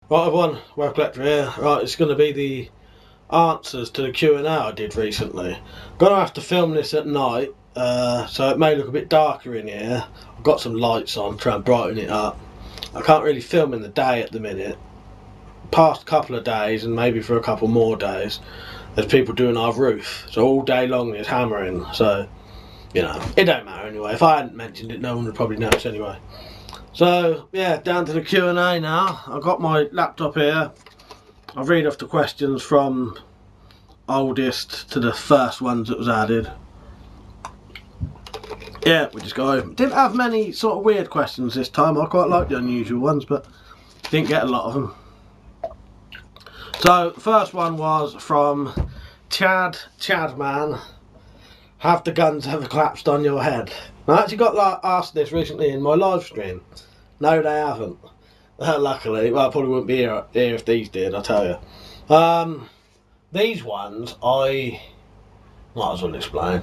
Right everyone, WeaponCollector here. Right, it's going to be the answers to the Q&A I did recently. I'm going to have to film this at night, so it may look a bit darker in here. I've got some lights on, try and brighten it up. I can't really film in the day at the minute. Past couple of days, and maybe for a couple more days, there's people doing our roof. So all day long there's hammering, so, you know, it don't matter anyway. If I hadn't mentioned it, no one would probably notice anyway. So, yeah, down to the Q&A now. I've got my laptop here. I'll read off the questions from oldest to the first ones that was added. Yeah, we just go. Didn't have many sort of weird questions this time. I quite like the unusual ones, but didn't get a lot of them. So, the first one was from Chadman. Have the guns ever collapsed on your head? I actually got asked this recently in my live stream. No, they haven't. Luckily, well, I probably wouldn't be here if these did, I tell you. These ones, I might as well explain.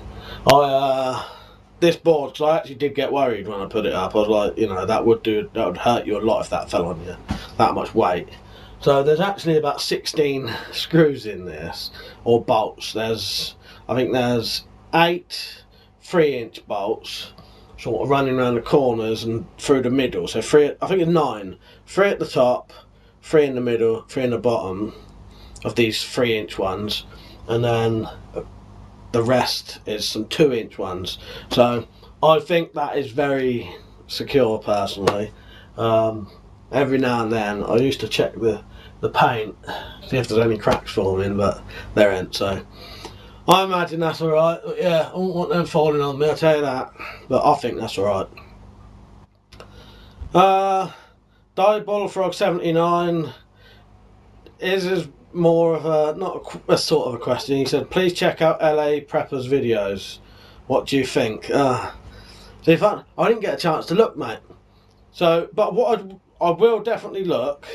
This board, because I actually did get worried when I put it up. I was like, you know, that would hurt you a lot if that fell on you, that much weight. So there's actually about 16 screws in this, or bolts. I think there's 8 3-inch bolts, sort of running around the corners and through the middle. So 3, I think it's 9. 3 at the top, 3 in the middle, 3 in the bottom of these 3-inch ones, and then the rest is some 2-inch ones. So I think that is very secure personally. Every now and then I used to check the paint, see if there's any cracks forming, but there ain't, so I imagine that's alright. Yeah, I won't want them falling on me, I'll tell you that, but I think that's alright. Bullfrog 79 is more of a, not a sort of a question. He said, please check out LA Preppers videos. What do you think? So if I didn't get a chance to look, mate. So, but what I will definitely look.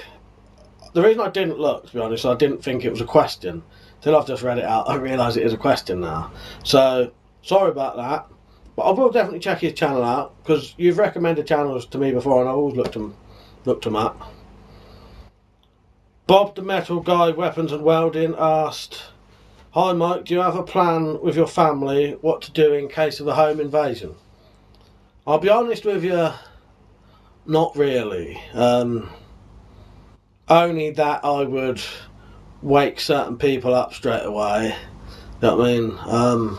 The reason I didn't look, to be honest, I didn't think it was a question. Till I've just read it out, I realise it is a question now. So, sorry about that. But I will definitely check his channel out, because you've recommended channels to me before and I've always looked them up. Bob the Metal Guy Weapons and Welding asked, hi Mike, do you have a plan with your family what to do in case of a home invasion? I'll be honest with you, not really. Only that I would wake certain people up straight away. You know what I mean?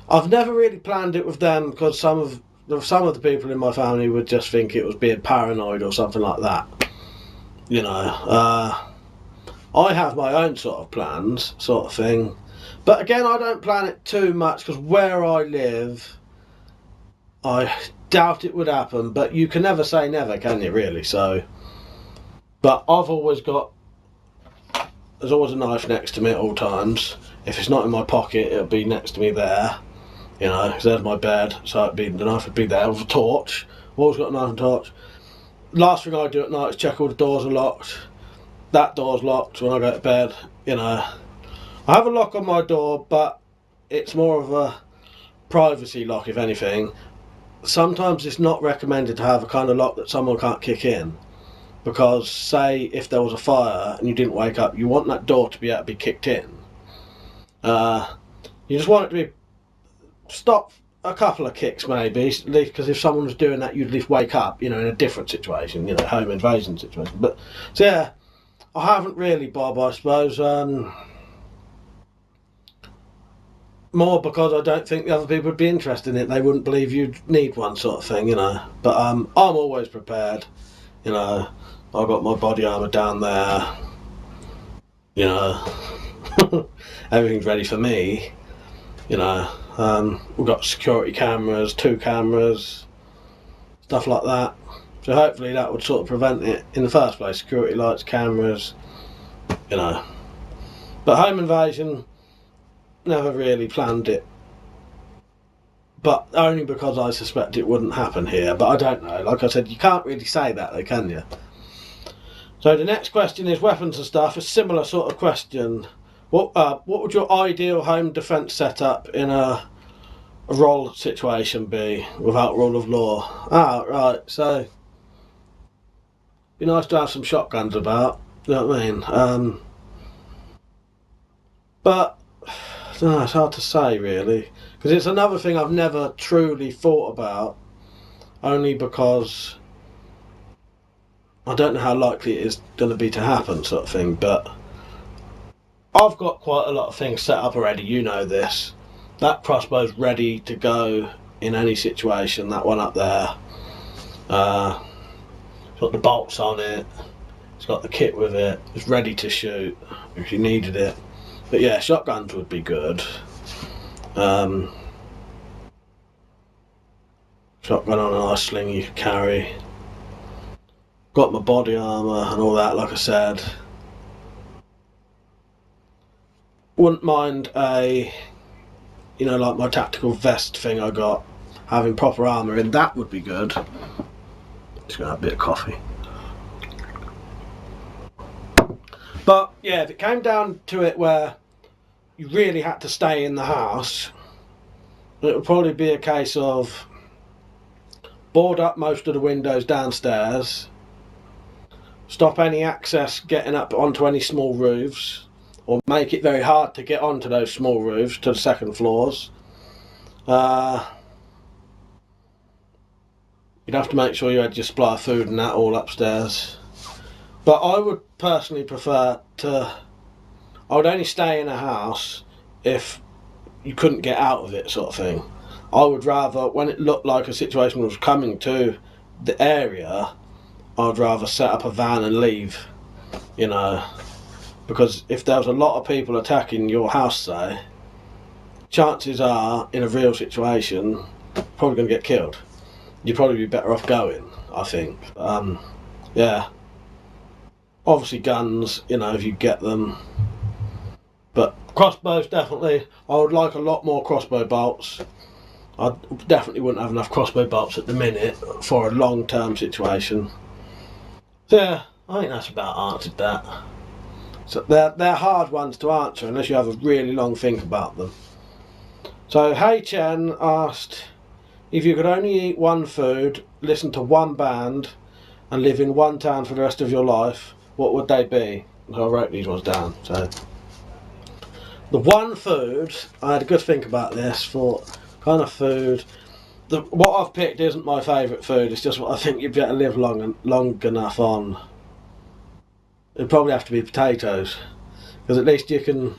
I've never really planned it with them because some of the people in my family would just think it was being paranoid or something like that. You know, I have my own sort of plans, sort of thing. But again, I don't plan it too much because where I live, I doubt it would happen. But you can never say never, can you, really? So, but I've always got, there's always a knife next to me at all times. If it's not in my pocket, it'll be next to me there. You know, because there's my bed, so the knife would be there with a torch. I've always got a knife and torch. Last thing I do at night is check all the doors are locked. That door's locked when I go to bed, you know. I have a lock on my door, but it's more of a privacy lock, if anything. Sometimes it's not recommended to have a kind of lock that someone can't kick in. Because, say, if there was a fire and you didn't wake up, you want that door to be able to be kicked in. You just want it to be stop a couple of kicks maybe, because if someone was doing that, you'd at least wake up, you know, in a different situation, you know, home invasion situation. But, so yeah, I haven't really, Bob, I suppose. More because I don't think the other people would be interested in it. They wouldn't believe you'd need one, sort of thing, you know. But I'm always prepared, you know. I've got my body armour down there, you know. Everything's ready for me, you know. We've got security cameras, 2 cameras, stuff like that. So hopefully that would sort of prevent it in the first place. Security lights, cameras, you know. But home invasion, never really planned it. But only because I suspect it wouldn't happen here. But I don't know. Like I said, you can't really say that though, can you? So the next question is weapons and stuff. A similar sort of question. What would your ideal home defence setup in a roll situation be without rule of law? Ah, right. So Be nice to have some shotguns about. You know what I mean? But I don't know, it's hard to say really, because it's another thing I've never truly thought about, only because I don't know how likely it is going to be to happen, sort of thing. But I've got quite a lot of things set up already. You know this. That crossbow's ready to go in any situation. That one up there. It's got the bolts on it. It's got the kit with it. It's ready to shoot if you needed it. But yeah, shotguns would be good. Shotgun on an ice sling you could carry. Got my body armour and all that, like I said. Wouldn't mind a, you know, like my tactical vest thing I got, having proper armour in. That would be good. Just gonna have a bit of coffee. But yeah, if it came down to it where you really had to stay in the house, it would probably be a case of board up most of the windows downstairs, stop any access getting up onto any small roofs, or make it very hard to get onto those small roofs to the second floors. You'd have to make sure you had your supply of food and that all upstairs. But I would personally prefer to, I would only stay in a house if you couldn't get out of it, sort of thing. I would rather, when it looked like a situation was coming to the area, I'd rather set up a van and leave, you know, because if there was a lot of people attacking your house, say, chances are, in a real situation, you're probably going to get killed. You'd probably be better off going, I think. Yeah. Obviously guns, you know, if you get them. But crossbows, definitely. I would like a lot more crossbow bolts. I definitely wouldn't have enough crossbow bolts at the minute for a long-term situation. So yeah, I think that's about answered that. So they're hard ones to answer unless you have a really long think about them. So Hey Chen asked, if you could only eat one food, listen to one band, and live in one town for the rest of your life, what would they be? So I wrote these ones down. So the one food, I had a good think about this for kind of food. What I've picked isn't my favourite food, it's just what I think you'd be able to live long enough on. It'd probably have to be potatoes, because at least you can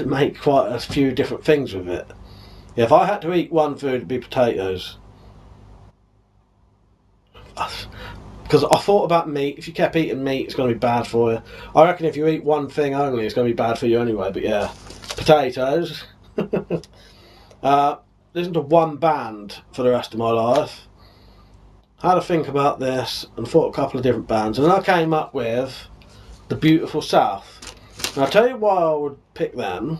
make quite a few different things with it. Yeah, if I had to eat one food, it'd be potatoes. Because I thought about meat. If you kept eating meat, it's going to be bad for you. I reckon if you eat one thing only, it's going to be bad for you anyway. But yeah, potatoes. Listen to one band for the rest of my life. Had to think about this and thought a couple of different bands, and I came up with The Beautiful South. And I'll tell you why I would pick them.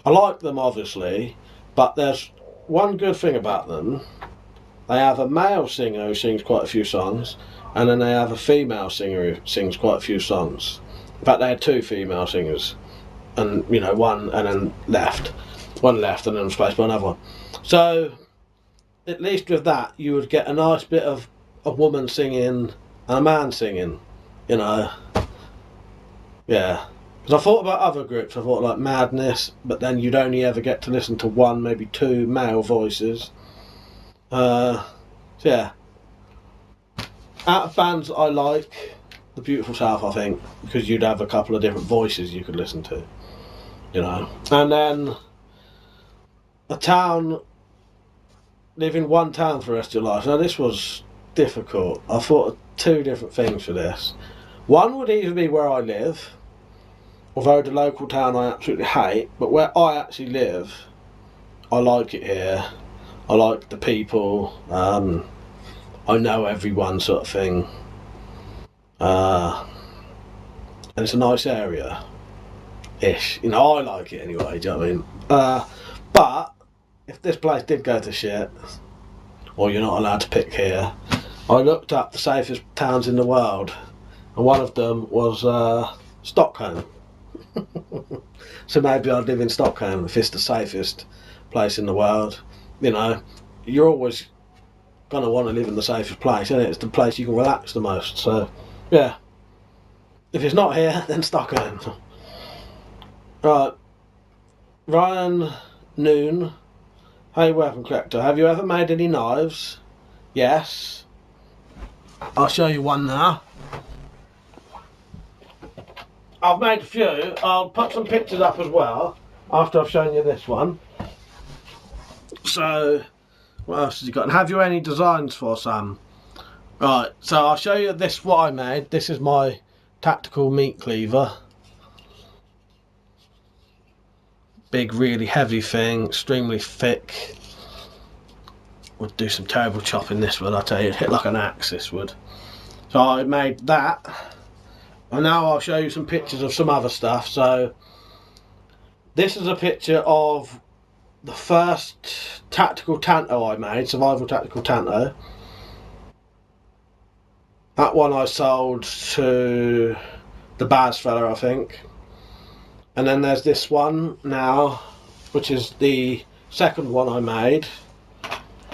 I like them obviously, but there's one good thing about them. They have a male singer who sings quite a few songs, and then they have a female singer who sings quite a few songs. In fact, they had two female singers, and you know, one and then left. One left and then replaced by another one. So at least with that, you would get a nice bit of a woman singing and a man singing, you know. Yeah. Because I thought about other groups, I thought like Madness, but then you'd only ever get to listen to one, maybe two male voices. So yeah. Out of bands I like, The Beautiful South, I think, because you'd have a couple of different voices you could listen to, you know. And then a town, live in one town for the rest of your life. Now this was difficult. I thought of two different things for this. One would either be where I live, although the local town I absolutely hate, but where I actually live, I like it here. I like the people, I know everyone, sort of thing, and it's a nice area ish, you know. I like it anyway, do you know what I mean? But if this place did go to shit, or you're not allowed to pick here, I looked up the safest towns in the world, and one of them was Stockholm. So maybe I'd live in Stockholm if it's the safest place in the world. You know, you're always going to want to live in the safest place, isn't it? It's the place you can relax the most. So, yeah. If it's not here, then Stockholm. Right. Ryan Noon. Hey, Weapon Collector. Have you ever made any knives? Yes. I'll show you one now. I've made a few. I'll put some pictures up as well after I've shown you this one. So, what else has he got? And have you any designs for Sam? Right, so I'll show you this, what I made. This is my tactical meat cleaver. Big, really heavy thing, extremely thick. Would do some terrible chopping, this would, I tell you. Hit like an axe, this would. So I made that. And now I'll show you some pictures of some other stuff. So this is a picture of the first tactical tanto I made, survival tactical tanto. That one I sold to the Baz fella, I think. And then there's this one now, which is the second one I made.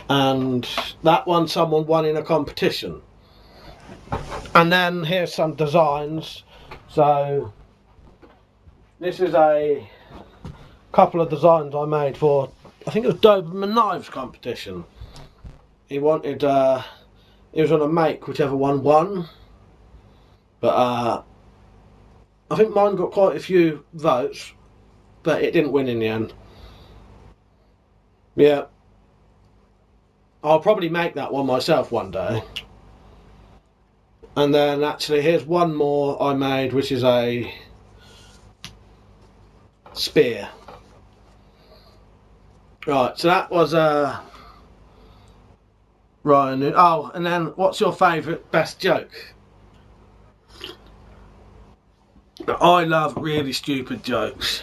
And that one someone won in a competition. And then here's some designs. So this is a couple of designs I made for, I think it was Doberman Knives competition. He wanted, he was going to make whichever one won. But I think mine got quite a few votes, but it didn't win in the end. Yeah. I'll probably make that one myself one day. And then actually here's one more I made, which is a spear. Right, so that was Ryan. Oh, and then what's your favourite best joke? Now, I love really stupid jokes.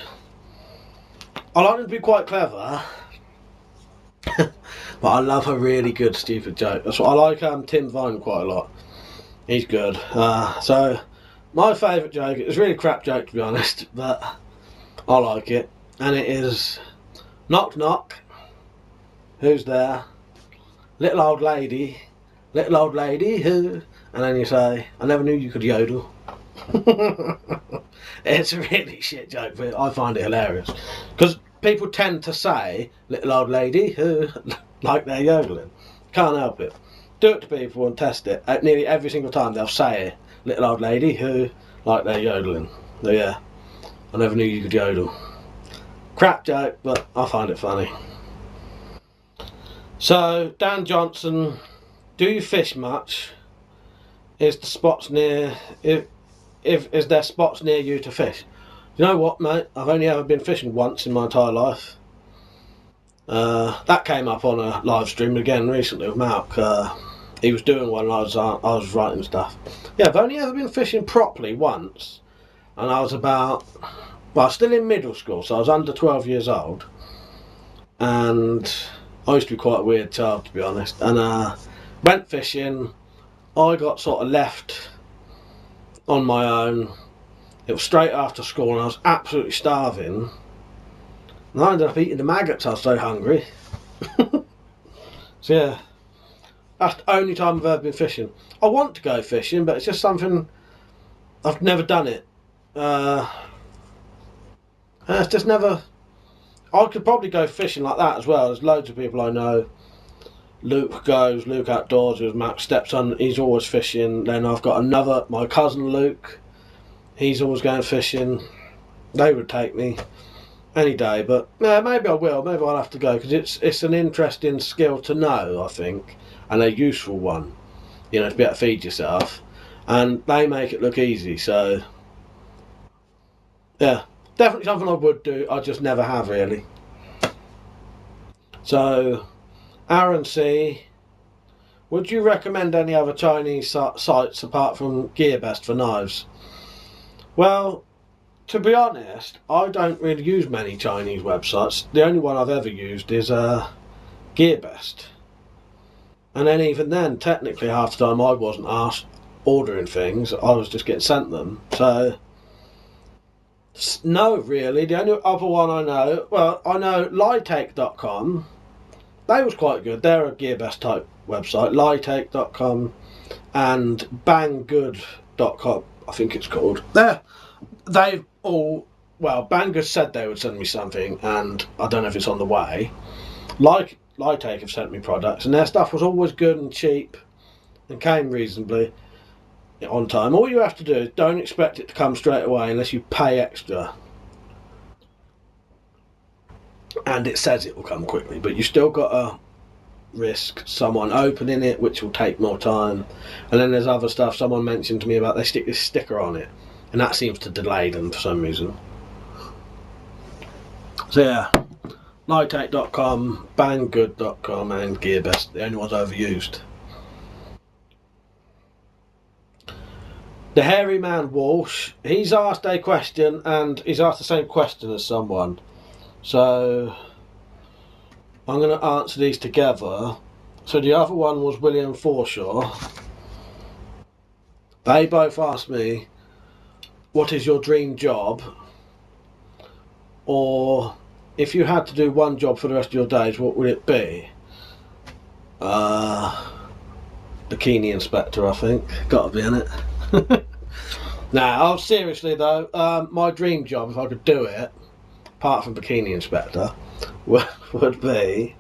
I like them to be quite clever. But I love a really good stupid joke. That's what I like. Tim Vine quite a lot. He's good. So my favourite joke, it's a really crap joke to be honest, but I like it. And it is, knock knock, who's there? Little old lady who? And then you say, I never knew you could yodel. It's a really shit joke, but I find it hilarious. Because people tend to say, little old lady who, like they're yodeling. Can't help it. Do it to people and test it. Nearly every single time they'll say it. Little old lady who, like they're yodeling. So yeah, I never knew you could yodel. Crap joke, but I find it funny. So, Dan Johnson, do you fish much? Is the spots near, is there spots near you to fish? You know what, mate? I've only ever been fishing once in my entire life. That came up on a live stream again recently with Mark. He was doing one and I was writing stuff. Yeah, I've only ever been fishing properly once. And I was about, well, I was still in middle school, so I was under 12 years old. And I used to be quite a weird child, to be honest. And went fishing. I got sort of left on my own. It was straight after school and I was absolutely starving. And I ended up eating the maggots, I was so hungry. So yeah, that's the only time I've ever been fishing. I want to go fishing, but it's just something, I've never done it. It's just never, I could probably go fishing like that as well. There's loads of people I know. Luke Outdoors, who's Matt's stepson, he's always fishing. Then I've got another, my cousin Luke, he's always going fishing. They would take me any day, but yeah, maybe I will. Maybe I'll have to go because it's an interesting skill to know, I think, and a useful one. You know, to be able to feed yourself, and they make it look easy. So yeah, definitely something I would do. I just never have really. So, Aaron C, would you recommend any other Chinese sites apart from GearBest for knives? Well, to be honest, I don't really use many Chinese websites. The only one I've ever used is GearBest. And then even then, technically half the time I wasn't asked ordering things, I was just getting sent them. So, no really. The only other one I know, well, I know Litake.com they was quite good. They're a GearBest type website. Lightake.com and Banggood.com, I think it's called. They've all, well, Banggood said they would send me something, and I don't know if it's on the way. Lightake have sent me products, and their stuff was always good and cheap and came reasonably on time. All you have to do is don't expect it to come straight away unless you pay extra. And it says it will come quickly, but you still got to risk someone opening it, which will take more time. And then there's other stuff someone mentioned to me about, they stick this sticker on it, and that seems to delay them for some reason. So yeah, Lightake.com, Banggood.com and GearBest, the only ones I've used. The Hairy Man Walsh, he's asked a question, and he's asked the same question as someone. So I'm going to answer these together. So the other one was William Forshaw. They both asked me, what is your dream job? Or if you had to do one job for the rest of your days, what would it be? Bikini inspector, I think. Gotta be in it. Now, seriously though, my dream job, if I could do it, apart from bikini inspector, would be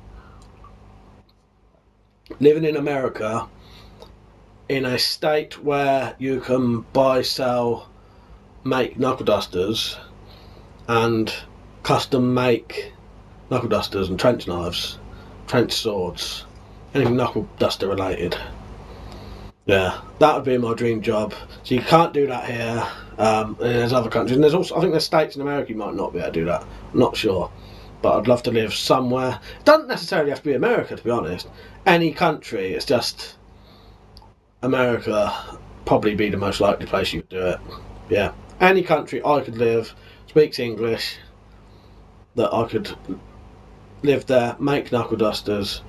living in America in a state where you can buy, sell, make knuckle dusters and custom make knuckle dusters and trench knives, trench swords, anything knuckle duster related. Yeah, that would be my dream job. So you can't do that here. And there's other countries, and there's also, I think there's states in America you might not be able to do that. I'm not sure, but I'd love to live somewhere. It doesn't necessarily have to be America, to be honest. Any country. It's just America probably be the most likely place you could do it. Yeah, any country I could live, speaks English, that I could live there, make knuckle dusters,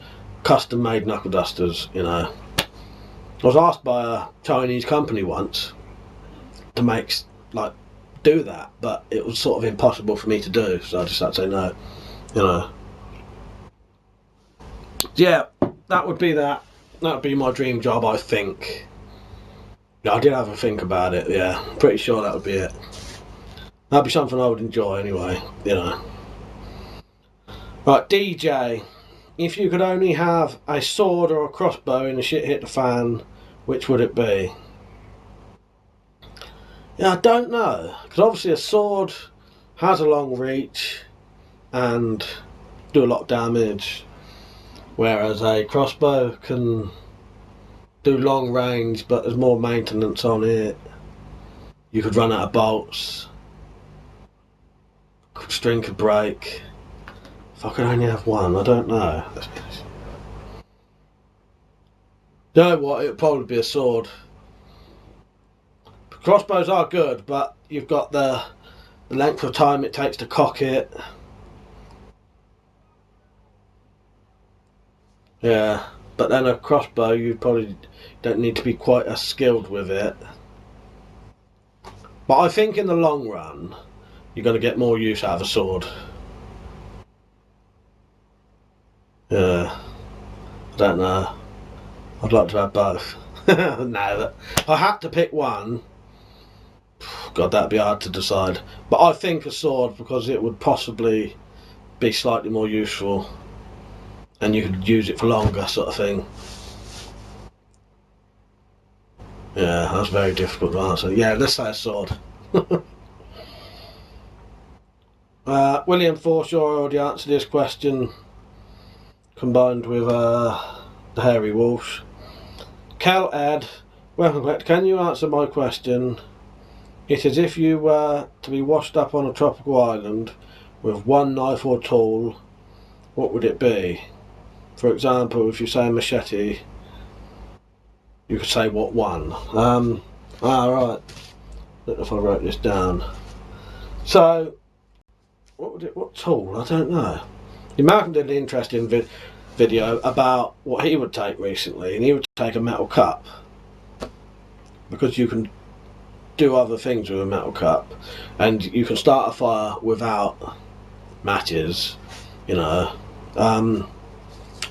custom made knuckle dusters, you know. I was asked by a Chinese company once to do that, but it was sort of impossible for me to do, so I just had to say no, you know. Yeah, that would be that. That would be my dream job, I think. Yeah, I did have a think about it, yeah. Pretty sure that would be it. That'd be something I would enjoy anyway, you know. Right, DJ. If you could only have a sword or a crossbow in the shit hit the fan, which would it be? Yeah, I don't know. Because obviously a sword has a long reach and do a lot of damage, whereas a crossbow can do long range, but there's more maintenance on it. You could run out of bolts. String could break. If I could only have one, I don't know. You know what, it would probably be a sword. Crossbows are good, but you've got the length of time it takes to cock it. Yeah, but then a crossbow, you probably don't need to be quite as skilled with it. But I think in the long run, you're going to get more use out of a sword. Yeah, I don't know. I'd like to have both. No, if I had to pick one, God, that'd be hard to decide. But I think a sword, because it would possibly be slightly more useful and you could use it for longer, sort of thing. Yeah, that's very difficult to answer. Yeah, let's say a sword. William Forshaw already answered this question, combined with the Hairy Walsh. Kel Ed, WeaponCollector, can you answer my question? It is if you were to be washed up on a tropical island with one knife or tool, what would it be? For example, if you say a machete, you could say what one. Right. Don't know if I wrote this down. So, what tool? I don't know. Malcolm did an interesting video about what he would take recently, and he would take a metal cup, because you can do other things with a metal cup, and you can start a fire without matches, you know.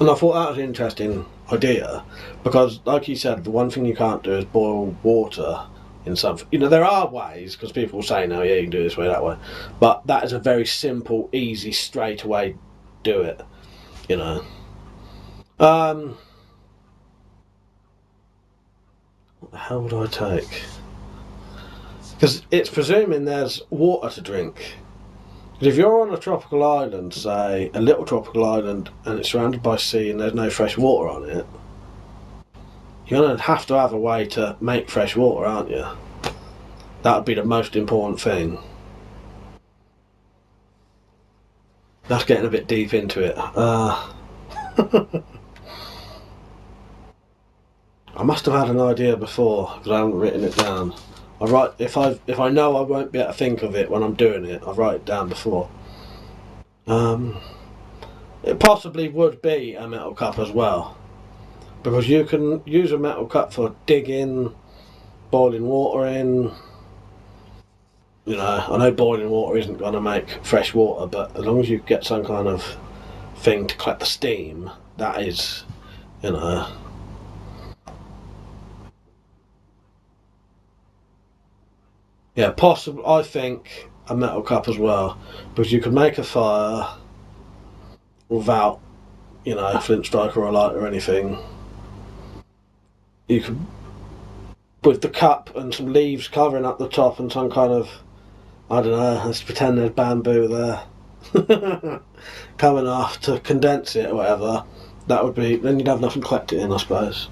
And I thought that was an interesting idea, because like you said, the one thing you can't do is boil water in something. You know, there are ways, because people say, no, yeah, you can do this way, that way, but that is a very simple, easy, straight away do it, you know. What the hell would I take? Because it's presuming there's water to drink. Because if you're on a tropical island, say a little tropical island, and it's surrounded by sea and there's no fresh water on it, you're going to have a way to make fresh water, aren't you? That would be the most important thing. That's getting a bit deep into it. I must have had an idea before, because I haven't written it down. I write if I know I won't be able to think of it when I'm doing it, I write it down before. It possibly would be a metal cup as well, because you can use a metal cup for digging, boiling water in. You know, I know boiling water isn't going to make fresh water, but as long as you get some kind of thing to collect the steam, that is, you know. Yeah, possible. I think a metal cup as well, because you can make a fire without, you know, a flint strike or a light or anything. You could, with the cup and some leaves covering up the top and some kind of, I don't know, let's pretend there's bamboo there coming off to condense it or whatever. That would be, then you'd have nothing to collect it in, I suppose.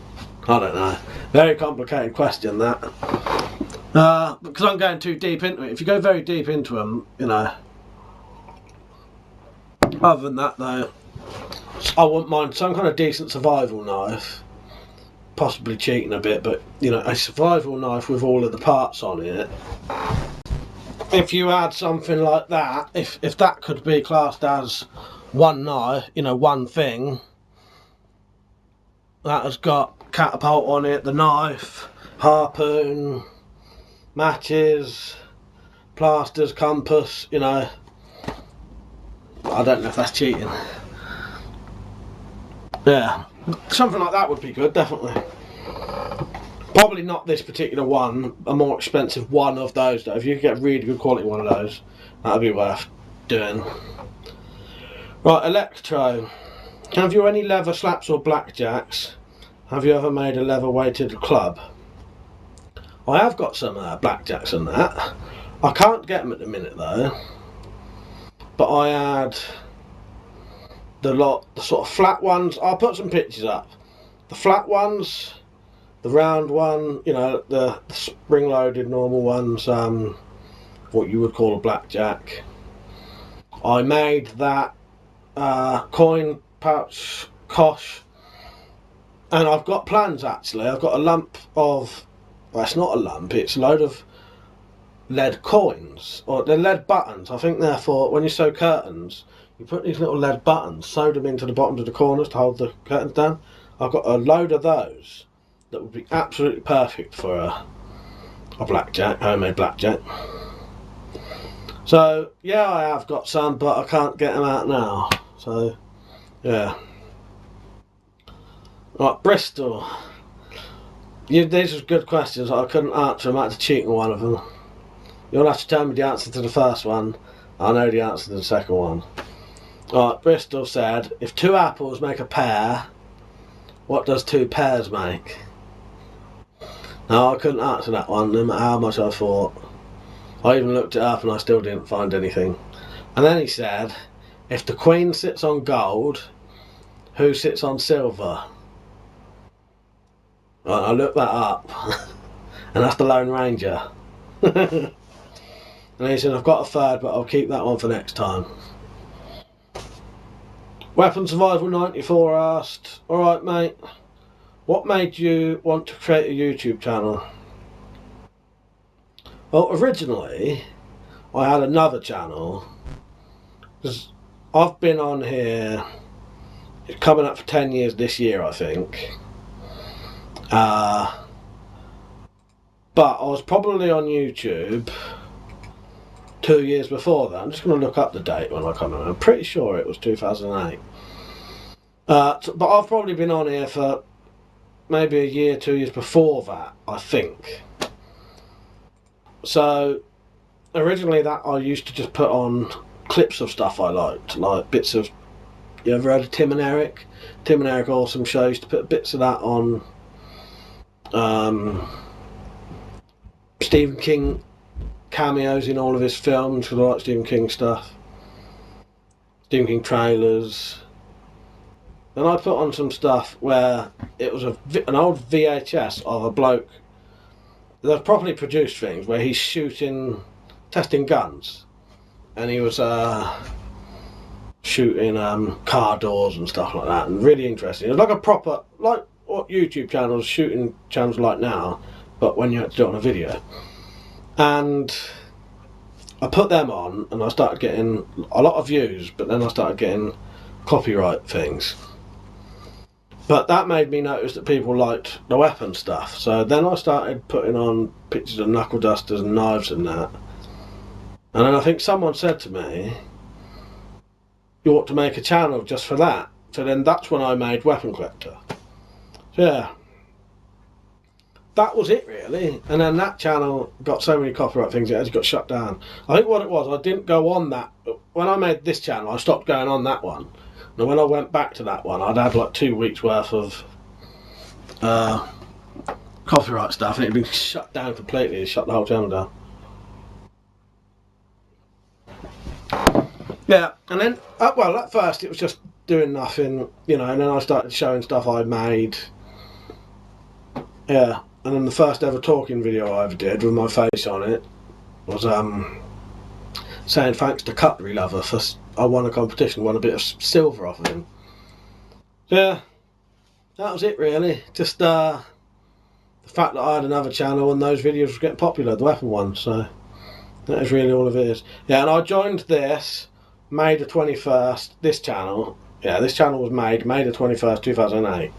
I don't know. Very complicated question, that. Because I'm going too deep into it. If you go very deep into them, you know. Other than that, though, I wouldn't mind some kind of decent survival knife. Possibly cheating a bit, but, you know, a survival knife with all of the parts on it. If you had something like that, if that could be classed as one knife, you know, one thing that has got catapult on it, the knife, harpoon, matches, plasters, compass, you know, I don't know if that's cheating. Yeah, something like that would be good, definitely. Probably not this particular one, a more expensive one of those though. If you could get a really good quality one of those, that would be worth doing. Right, electro. Have you any leather slaps or blackjacks? Have you ever made a leather weighted club? I have got some blackjacks and that. I can't get them at the minute though. But I had the sort of flat ones. I'll put some pictures up. The flat ones, the round one, you know, the spring-loaded normal ones, what you would call a blackjack. I made that coin pouch kosh, and I've got plans actually. I've got a lump of, well, it's not a lump, it's a load of lead coins, or they're lead buttons. I think they're for when you sew curtains. You put these little lead buttons, sew them into the bottoms of the corners to hold the curtains down. I've got a load of those that would be absolutely perfect for a blackjack, homemade blackjack. So yeah, I have got some, but I can't get them out now. So yeah. Right, Bristol. These are good questions. I couldn't answer them. I had to cheat on one of them. You'll have to tell me the answer to the first one. I know the answer to the second one. Right, Bristol said, if two apples make a pear, what does two pears make? No, I couldn't answer that one, no matter how much I thought. I even looked it up and I still didn't find anything. And then he said, if the queen sits on gold, who sits on silver? Right, I looked that up. And that's the Lone Ranger. And he said, I've got a third, but I'll keep that one for next time. Weapon Survival 94 asked, alright mate, what made you want to create a YouTube channel? Well, originally, I had another channel, because I've been on here, it's coming up for 10 years this year, I think. But I was probably on YouTube 2 years before that. I'm just going to look up the date when I come in. I'm pretty sure it was 2008. But I've probably been on here for maybe a year, 2 years before that, I think. So originally that I used to just put on clips of stuff I liked, like bits of, you ever heard of Tim and Eric? Tim and Eric Awesome Show, used to put bits of that on. Stephen King cameos in all of his films, because I like Stephen King stuff. Stephen King trailers. Then I put on some stuff where it was an old VHS of a bloke. They're properly produced things where he's testing guns, and he was shooting car doors and stuff like that, and really interesting. It was like a proper, like what YouTube channels, shooting channels like now, but when you had to do it on a video. And I put them on, and I started getting a lot of views, but then I started getting copyright things. But that made me notice that people liked the weapon stuff. So then I started putting on pictures of knuckle dusters and knives and that. And then I think someone said to me, you ought to make a channel just for that. So then that's when I made WeaponCollector. So yeah, that was it really. And then that channel got so many copyright things, it actually got shut down. I think what it was, I didn't go on that. When I made this channel, I stopped going on that one. And when I went back to that one, I'd had like 2 weeks worth of copyright stuff, and it'd been shut down completely. It shut the whole channel down. Yeah, and then, well, at first it was just doing nothing, you know, and then I started showing stuff I made. Yeah, and then the first ever talking video I ever did with my face on it was saying thanks to Cutlery Lover for I won a competition, won a bit of silver off of him. Yeah, that was it really. Just the fact that I had another channel and those videos were getting popular, the weapon one. So that is really all of it is. Yeah, and I joined this May the 21st. This channel, yeah, this channel was made May the 21st, 2008.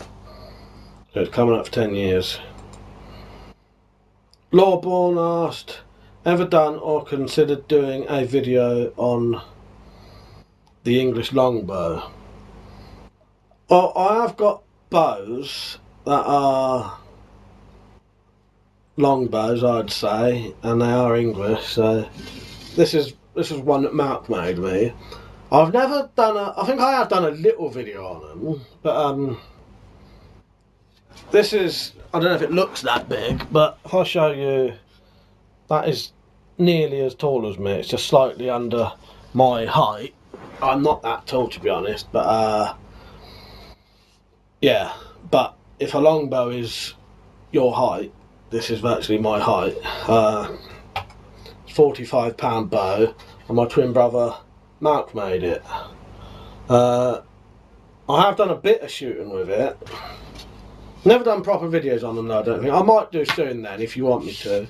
So it's coming up for 10 years. Lawborn asked, ever done or considered doing a video on the English longbow? Well, I have got bows that are longbows, I'd say, and they are English. So this is one that Mark made me. I've never done I think I have done a little video on them, but this is, I don't know if it looks that big, but if I show you, that is nearly as tall as me. It's just slightly under my height. I'm not that tall, to be honest, but yeah, but if a longbow is your height, this is virtually my height. 45-pound bow, and my twin brother Mark made it. I have done a bit of shooting with it. Never done proper videos on them though, I don't think. I might do soon then, if you want me to.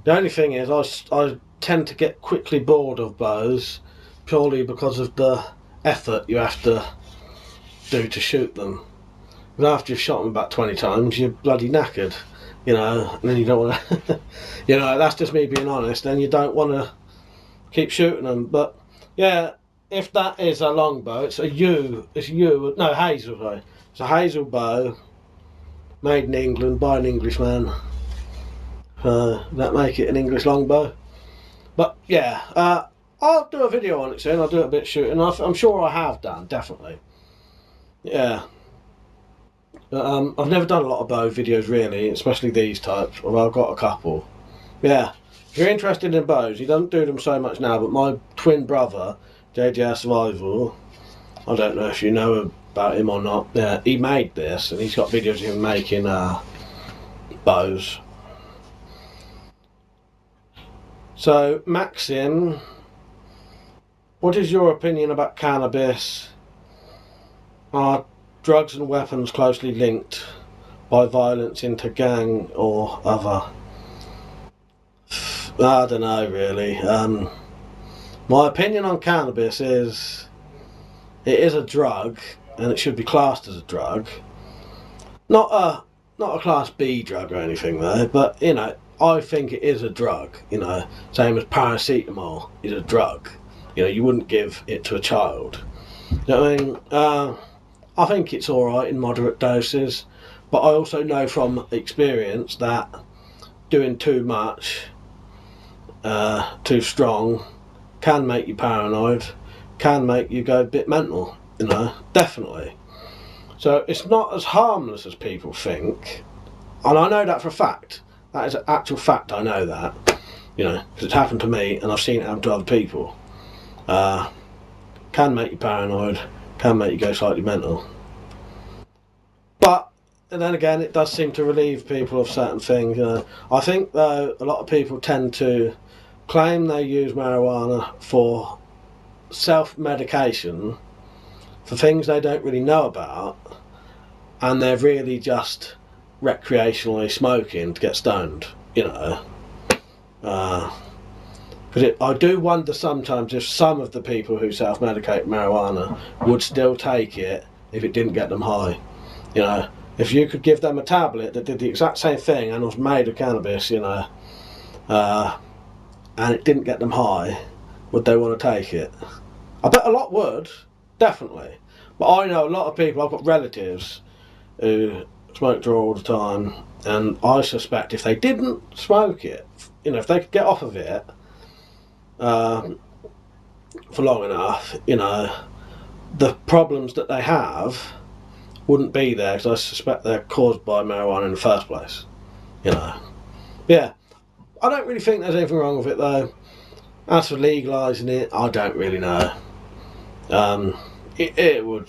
The only thing is, I tend to get quickly bored of bows, purely because of the effort you have to do to shoot them. Because after you've shot them about 20 times, you're bloody knackered, you know, and then you don't want to, you know, that's just me being honest, then you don't want to keep shooting them. But yeah, if that is a longbow, it's no, hazel, sorry. It's a hazel bow, made in England by an Englishman. That make it an English longbow. But yeah, I'll do a video on it soon. I'll do a bit of shooting. I'm sure I have done, definitely. Yeah. But, I've never done a lot of bow videos really, especially these types, although I've got a couple. Yeah, if you're interested in bows, he doesn't do them so much now, but my twin brother, JJR Survival, I don't know if you know about him or not, yeah, he made this, and he's got videos of him making bows. So, Maxim, what is your opinion about cannabis? Are drugs and weapons closely linked by violence into gang or other? I don't know really. My opinion on cannabis is it is a drug and it should be classed as a drug. Not a class B drug or anything though, but you know, I think it is a drug, you know, same as paracetamol is a drug. You know, you wouldn't give it to a child. You know what I mean? I think it's alright in moderate doses, but I also know from experience that doing too much, too strong, can make you paranoid, can make you go a bit mental, you know, definitely. So it's not as harmless as people think, and I know that for a fact. That is an actual fact, I know that, you know, because it's happened to me and I've seen it happen to other people. Can make you paranoid, can make you go slightly mental. But and then again, it does seem to relieve people of certain things. You know, I think though a lot of people tend to claim they use marijuana for self-medication for things they don't really know about, and they're really just recreationally smoking to get stoned. You know, because I do wonder sometimes if some of the people who self-medicate marijuana would still take it if it didn't get them high. You know, if you could give them a tablet that did the exact same thing and was made of cannabis, you know, and it didn't get them high, would they want to take it? I bet a lot would, definitely. But I know a lot of people, I've got relatives who smoke draw all the time, and I suspect if they didn't smoke it, you know, if they could get off of it for long enough, you know, the problems that they have wouldn't be there, because I suspect they're caused by marijuana in the first place, you know. Yeah, I don't really think there's anything wrong with it though. As for legalising it, I don't really know. It would,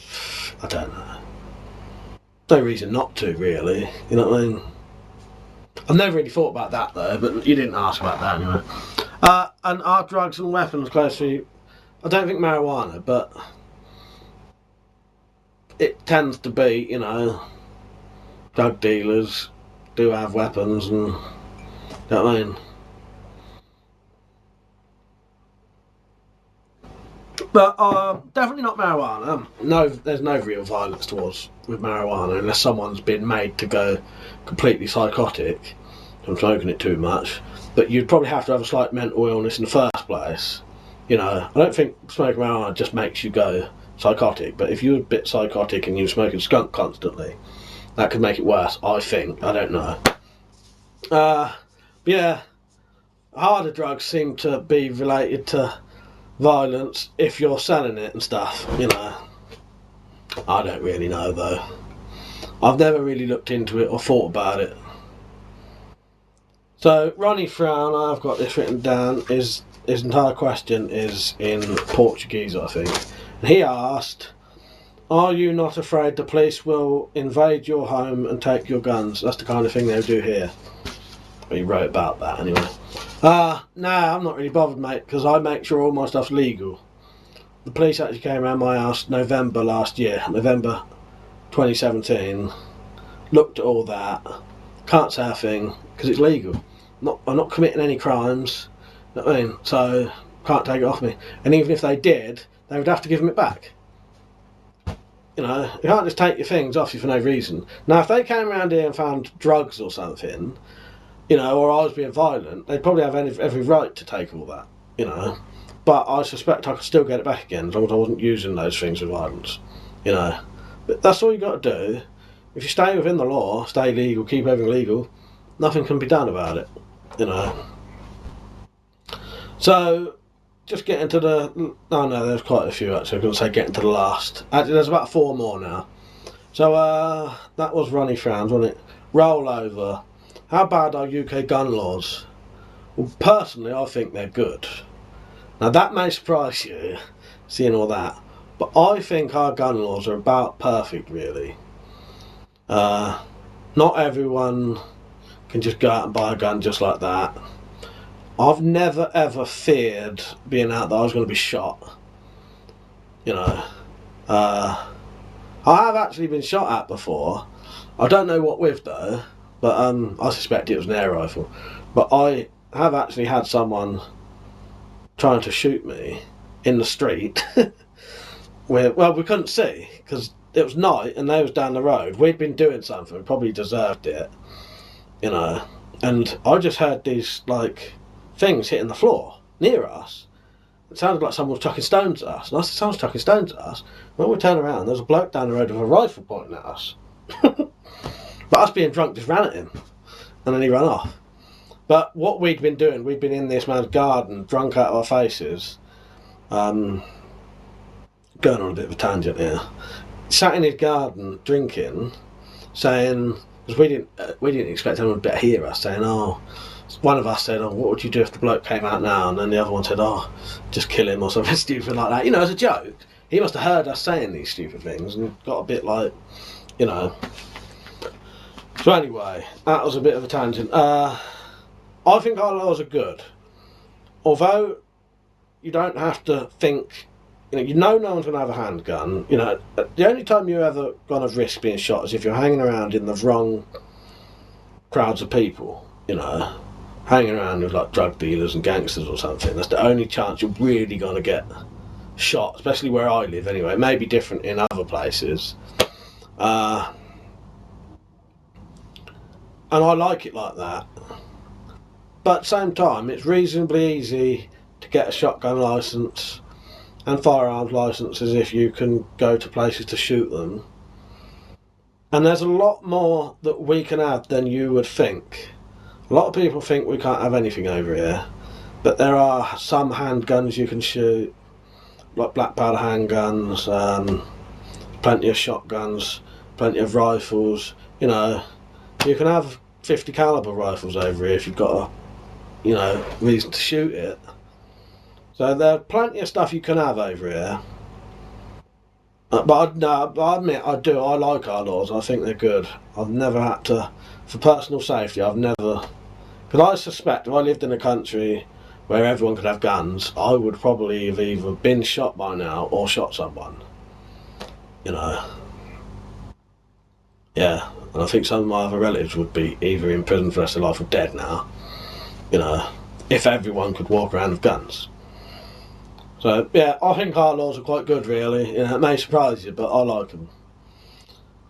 I don't know. No reason not to, really, you know what I mean? I've never really thought about that though, but you didn't ask about that anyway. And are drugs and weapons closely, I don't think marijuana, but it tends to be, you know, drug dealers do have weapons, and you know what I mean. But definitely not marijuana. No, there's no real violence towards with marijuana unless someone's been made to go completely psychotic from smoking it too much. But you'd probably have to have a slight mental illness in the first place. You know, I don't think smoking marijuana just makes you go psychotic. But if you're a bit psychotic and you're smoking skunk constantly, that could make it worse. I think. I don't know. Yeah, harder drugs seem to be related to violence if you're selling it and stuff, you know. I don't really know though. I've never really looked into it or thought about it. So Ronnie Frown, I've got this written down, his entire question is in Portuguese, I think. And he asked, are you not afraid the police will invade your home and take your guns? That's the kind of thing they'll do here. He wrote about that anyway. No, I'm not really bothered, mate, because I make sure all my stuff's legal. The police actually came around my house November last year, November 2017, looked at all that, can't say a thing, because it's legal. I'm not committing any crimes, you know what I mean? So, can't take it off me. And even if they did, they would have to give them it back. You know, you can't just take your things off you for no reason. Now, if they came around here and found drugs or something, you know, or I was being violent, they'd probably have every right to take all that, you know. But I suspect I could still get it back again as long as I wasn't using those things with violence, you know. But that's all you got to do. If you stay within the law, stay legal, keep everything legal, nothing can be done about it, you know. So, just get into the... Oh no, there's quite a few actually. I was going to say get into the last. Actually, there's about 4 more now. So, that was Ronnie Frowns, wasn't it? Roll over. How bad are UK gun laws? Well, personally, I think they're good. Now, that may surprise you, seeing all that, but I think our gun laws are about perfect, really. Not everyone can just go out and buy a gun just like that. I've never ever feared being out that I was going to be shot. You know, I have actually been shot at before. I don't know what with though. But I suspect it was an air rifle. But I have actually had someone trying to shoot me in the street. Where, well, we couldn't see because it was night and they was down the road. We'd been doing something, probably deserved it, you know. And I just heard these like things hitting the floor near us, it sounded like someone was chucking stones at us. And I said, someone's chucking stones at us. When we turned around, there was a bloke down the road with a rifle pointing at us. But us being drunk just ran at him. And then he ran off. But what we'd been doing, we'd been in this man's garden, drunk out of our faces. Going on a bit of a tangent here. Sat in his garden, drinking, saying, because we didn't expect anyone to hear us, saying, oh, one of us said, oh, what would you do if the bloke came out now? And then the other one said, oh, just kill him or something stupid like that. You know, as a joke. He must have heard us saying these stupid things and got a bit like, you know. So anyway, that was a bit of a tangent. I think our laws are good. Although you don't have to think, you know no one's going to have a handgun. You know, the only time you're ever going to risk being shot is if you're hanging around in the wrong crowds of people, you know. Hanging around with like drug dealers and gangsters or something. That's the only chance you're really going to get shot, especially where I live anyway. It may be different in other places. And I like it like that. But at the same time, it's reasonably easy to get a shotgun licence and firearms licences if you can go to places to shoot them. And there's a lot more that we can have than you would think. A lot of people think we can't have anything over here, but there are some handguns you can shoot, like black powder handguns, plenty of shotguns, plenty of rifles. You know, you can have 50 caliber rifles over here if you've got a, you know, reason to shoot it. So there's plenty of stuff you can have over here. But I admit, I like our laws. I think they're good. I've never had to, for personal safety, I've never, because I suspect if I lived in a country where everyone could have guns, I would probably have either been shot by now or shot someone. You know. Yeah, and I think some of my other relatives would be either in prison for the rest of their life or dead now. You know, if everyone could walk around with guns. So, yeah, I think our laws are quite good, really. You know, it may surprise you, but I like them.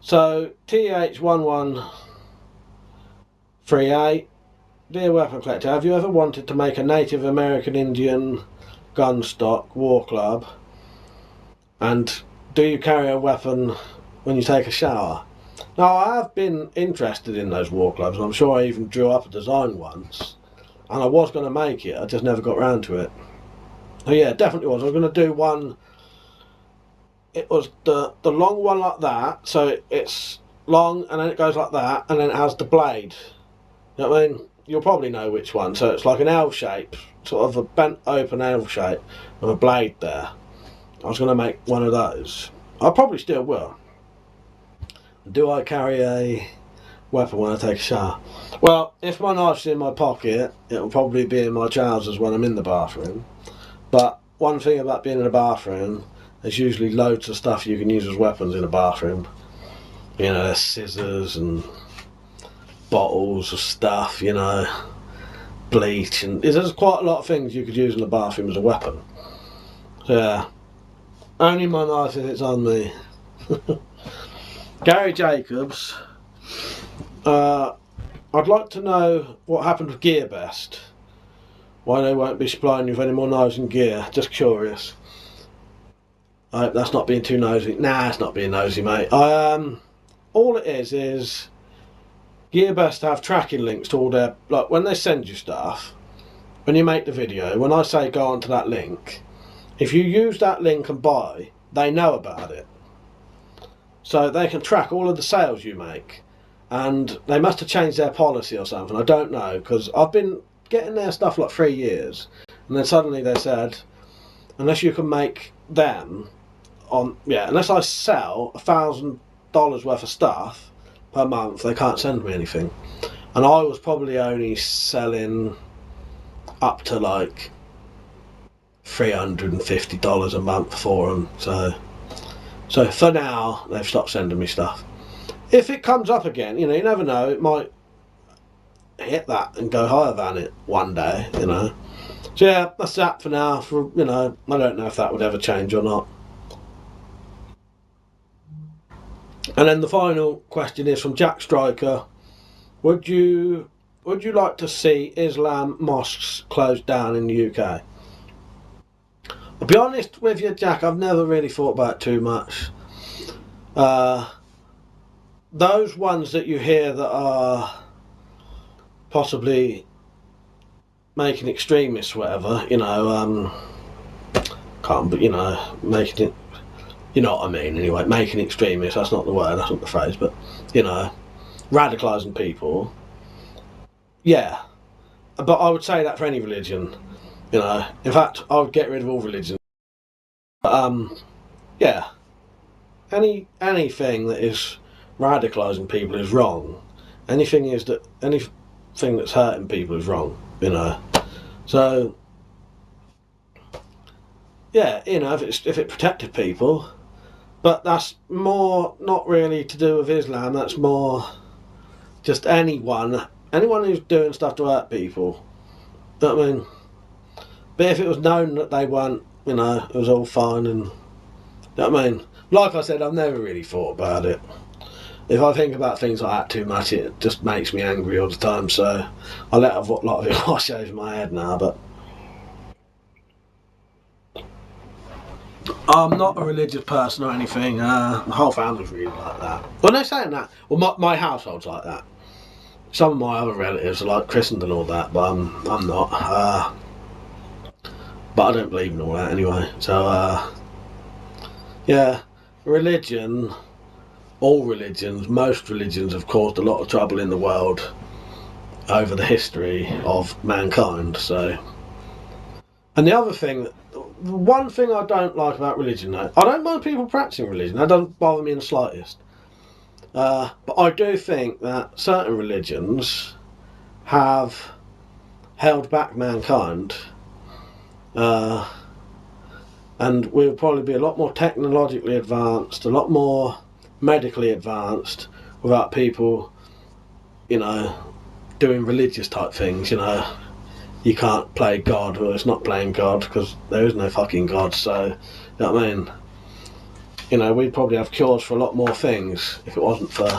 So, TH1138, dear Weapon Collector, have you ever wanted to make a Native American Indian gun stock war club? And do you carry a weapon when you take a shower? Now, I have been interested in those war clubs, and I'm sure I even drew up a design once. And I was going to make it, I just never got round to it. Oh yeah, definitely was. I was going to do one. It was the long one like that, so it's long and then it goes like that, and then it has the blade. You know what I mean? You'll probably know which one. So it's like an L shape, sort of a bent open L shape with a blade there. I was going to make one of those. I probably still will. Do I carry a weapon when I take a shower? Well, if my knife's in my pocket, it'll probably be in my trousers when I'm in the bathroom. But one thing about being in a bathroom, there's usually loads of stuff you can use as weapons in a bathroom. You know, there's scissors and bottles of stuff, you know, bleach, and there's quite a lot of things you could use in the bathroom as a weapon. So yeah, only my knife if it's on me. Gary Jacobs, I'd like to know what happened with GearBest. Why they won't be supplying you with any more knives and gear. Just curious. I hope that's not being too nosy. Nah, it's not being nosy, mate. All it is GearBest have tracking links to all their, like when they send you stuff, when you make the video, when I say go onto that link, if you use that link and buy, they know about it. So they can track all of the sales you make. And they must have changed their policy or something. I don't know, because I've been getting their stuff like 3 years, and then suddenly they said, unless you can make them unless I sell $1,000 worth of stuff per month, they can't send me anything. And I was probably only selling up to like $350 a month for them. So for now, they've stopped sending me stuff. If it comes up again, you know, you never know, it might hit that and go higher than it one day, you know. So yeah, that's that for now. For, you know, I don't know if that would ever change or not. And then the final question is from Jack Striker. Would you like to see Islam mosques closed down in the UK? I'll be honest with you, Jack, I've never really thought about it too much. Those ones that you hear that are possibly making extremists, whatever, you know, but you know, making it, you know what I mean, anyway, making extremists, that's not the word, that's not the phrase, but, you know, radicalising people, yeah, but I would say that for any religion, you know, in fact, I would get rid of all religions, yeah, anything that is radicalising people is wrong, anything that's hurting people is wrong, you know, so, yeah, you know, if it protected people, but that's more not really to do with Islam. That's more just anyone who's doing stuff to hurt people. You know what I mean? But if it was known that they weren't, you know, it was all fine, and you know what I mean? Like I said, I've never really thought about it. If I think about things like that too much, it just makes me angry all the time. So I let a lot of it wash over my head now. But I'm not a religious person or anything. The whole family's really like that. Well, no, saying that. Well, my household's like that. Some of my other relatives are like christened and all that, but I'm not. But I don't believe in all that anyway. So, yeah, religion, all religions, most religions have caused a lot of trouble in the world over the history of mankind. So, and the other thing, one thing I don't like about religion, though, I don't mind people practicing religion. That doesn't bother me in the slightest. But I do think that certain religions have held back mankind, and we'll probably be a lot more technologically advanced, a lot more medically advanced, without people, you know, doing religious type things. You know, you can't play God, well, it's not playing God because there is no fucking God. So, you know what I mean? You know, we'd probably have cures for a lot more things if it wasn't for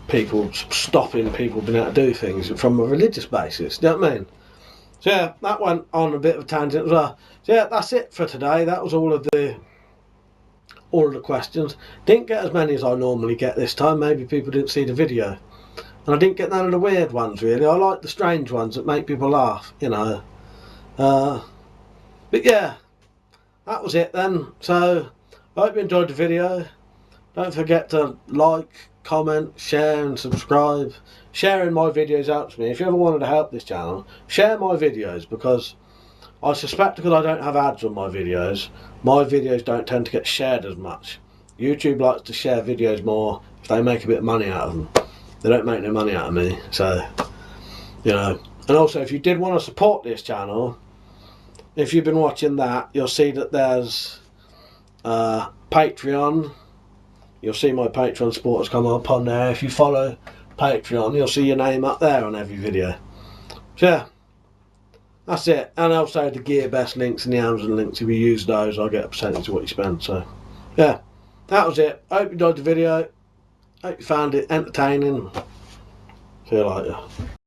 people stopping people being able to do things from a religious basis. Do you know what I mean? So yeah, that went on a bit of a tangent as well. So yeah, that's it for today. That was all of the questions. Didn't get as many as I normally get this time. Maybe people didn't see the video. And I didn't get none of the weird ones really. I like the strange ones that make people laugh, you know. But yeah, that was it then. So I hope you enjoyed the video. Don't forget to like, comment, share and subscribe. Sharing my videos helps me. If you ever wanted to help this channel, share my videos, because I suspect because I don't have ads on my videos don't tend to get shared as much. YouTube likes to share videos more if they make a bit of money out of them. They don't make no money out of me, so, you know. And also, if you did want to support this channel, if you've been watching that, you'll see that there's Patreon. You'll see my Patreon supporters come up on there. If you follow Patreon, you'll see your name up there on every video. So yeah, that's it. And also the gear best links and the Amazon links. If you use those, I'll get a percentage of what you spend. So yeah, that was it. I hope you enjoyed the video. Hope you found it entertaining. See you later.